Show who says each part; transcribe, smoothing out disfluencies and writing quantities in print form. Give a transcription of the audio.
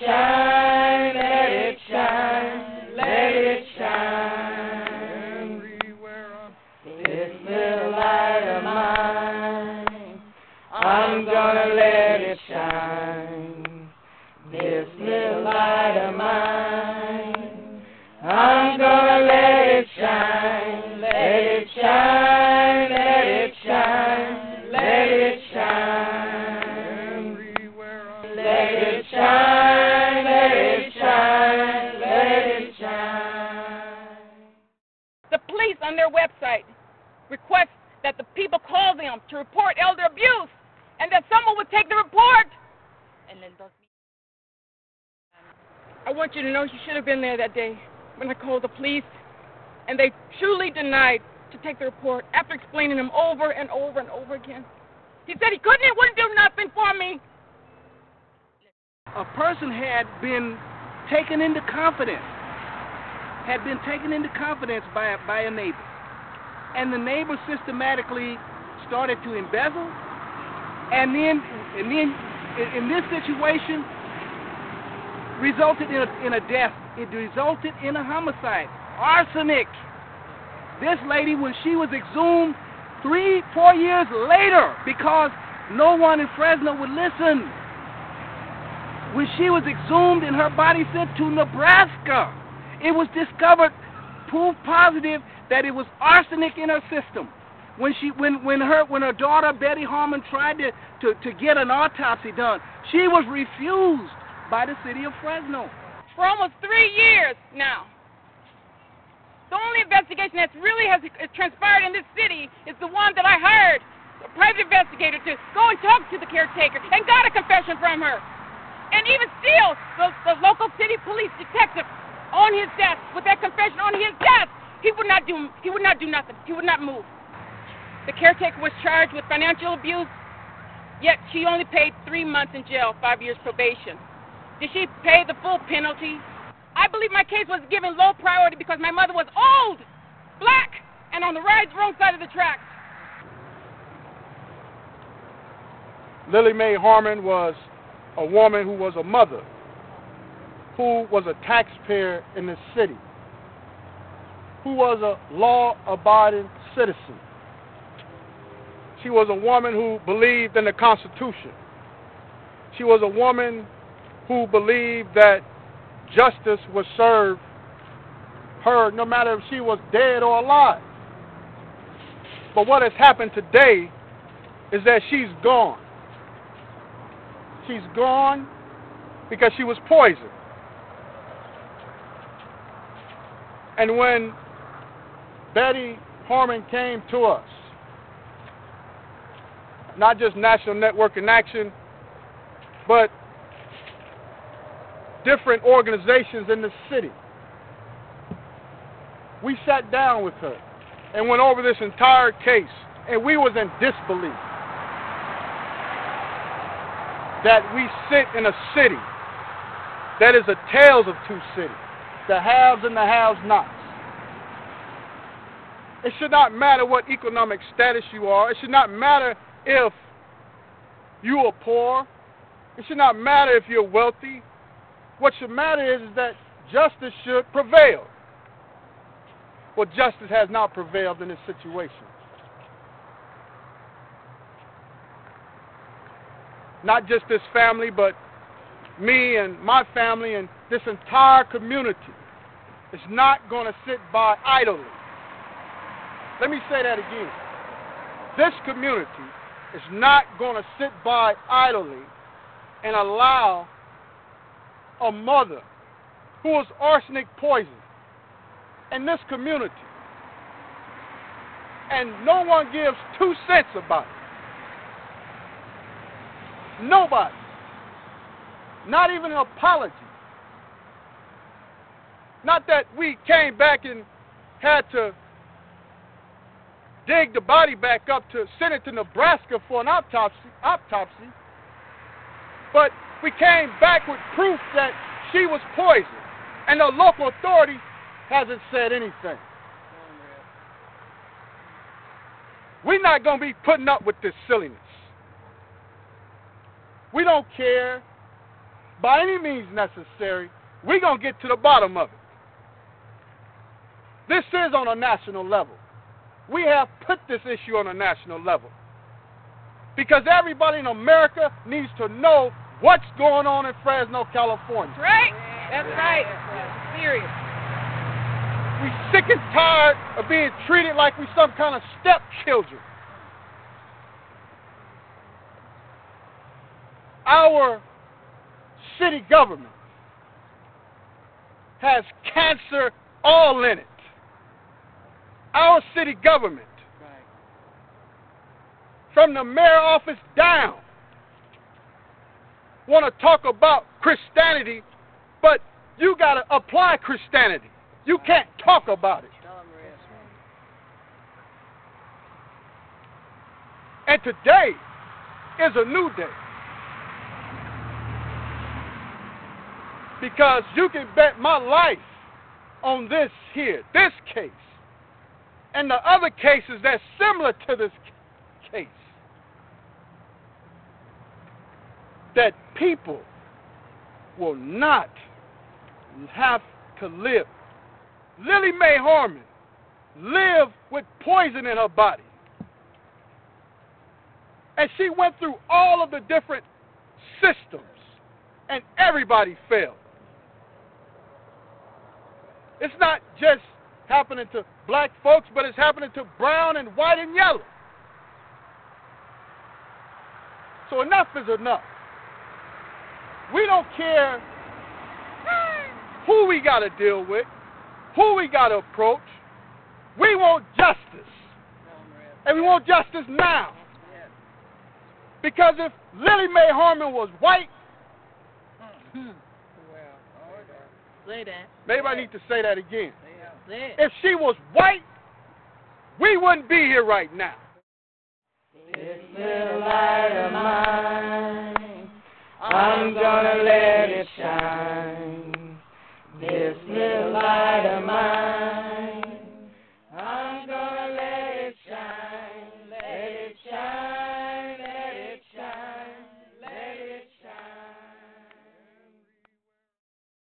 Speaker 1: shine, let it shine, let it shine. Everywhere. This little light of mine, I'm gonna let it shine. This little light of mine, I'm gonna let it shine, let it shine, let it shine, let it shine. Everywhere. Let it shine, let it shine, let it shine.
Speaker 2: The police on their website request that the people call them to report elder abuse and that someone would take the report. And then I want you to know you should have been there that day when I called the police, and they truly denied to take the report after explaining him over and over and over again. He said he couldn't, he wouldn't do nothing for me.
Speaker 3: A person had been taken into confidence, by a neighbor. And the neighbor systematically started to embezzle. And then in this situation, resulted in a death. It resulted in a homicide. Arsenic. This lady, when she was exhumed 3-4 years later, because no one in Fresno would listen, when she was exhumed and her body sent to Nebraska, it was discovered, proof positive, that it was arsenic in her system. When her daughter Betty Harmon tried to get an autopsy done, she was refused by the city of Fresno.
Speaker 2: For almost 3 years now. The only investigation that's really has transpired in this city is the one that I hired a private investigator to go and talk to the caretaker and got a confession from her. And even still, the local city police detective on his desk with that confession on his desk, he would not do nothing. He would not move. The caretaker was charged with financial abuse, yet she only paid 3 months in jail, 5 years probation. Did she pay the full penalty? I believe my case was given low priority because my mother was old, black, and on the wrong side of the tracks.
Speaker 4: Lily Mae Harmon was a woman who was a mother, who was a taxpayer in the city, who was a law-abiding citizen. She was a woman who believed in the Constitution. She was a woman who believed that justice would serve her no matter if she was dead or alive. But what has happened today is that she's gone. She's gone because she was poisoned. And when Betty Harmon came to us, not just National Network in Action, but different organizations in the city, we sat down with her and went over this entire case, and we was in disbelief that we sit in a city that is a tales of two cities, the haves and the have-nots. It should not matter what economic status you are. It should not matter if you are poor. It should not matter if you're wealthy. What should matter is that justice should prevail. Well, justice has not prevailed in this situation. Not just this family, but me and my family and this entire community is not going to sit by idly. Let me say that again. This community is not going to sit by idly and allow a mother who was arsenic poisoned in this community, and no one gives 2 cents about it. Nobody. Not even an apology. Not that we came back and had to dig the body back up to send it to Nebraska for an autopsy, but we came back with proof that she was poisoned, and the local authority hasn't said anything. We're not going to be putting up with this silliness. We don't care by any means necessary, we're going to get to the bottom of it. This is on a national level. We have put this issue on a national level because everybody in America needs to know what's going on in Fresno, California.
Speaker 2: That's right. That's right. Serious.
Speaker 4: We're sick and tired of being treated like we some kind of stepchildren. Our city government has cancer all in it. Our city government, from the mayor office down, want to talk about Christianity, but you got to apply Christianity. You can't talk about it. And today is a new day. Because you can bet my life on this here, this case, and the other cases that's similar to this case, that people will not have to live. Lily Mae Harmon lived with poison in her body. And she went through all of the different systems, and everybody failed. It's not just happening to black folks, but it's happening to brown and white and yellow. So enough is enough. We don't care who we got to deal with, who we got to approach. We want justice. And we want justice now. Because if Lily Mae Harmon was white,
Speaker 1: Say that.
Speaker 4: maybe I need to say that again.
Speaker 1: Say it.
Speaker 4: If she was white, we wouldn't be here right now.
Speaker 1: This little light of mine, I'm gonna let it shine. This little light of mine.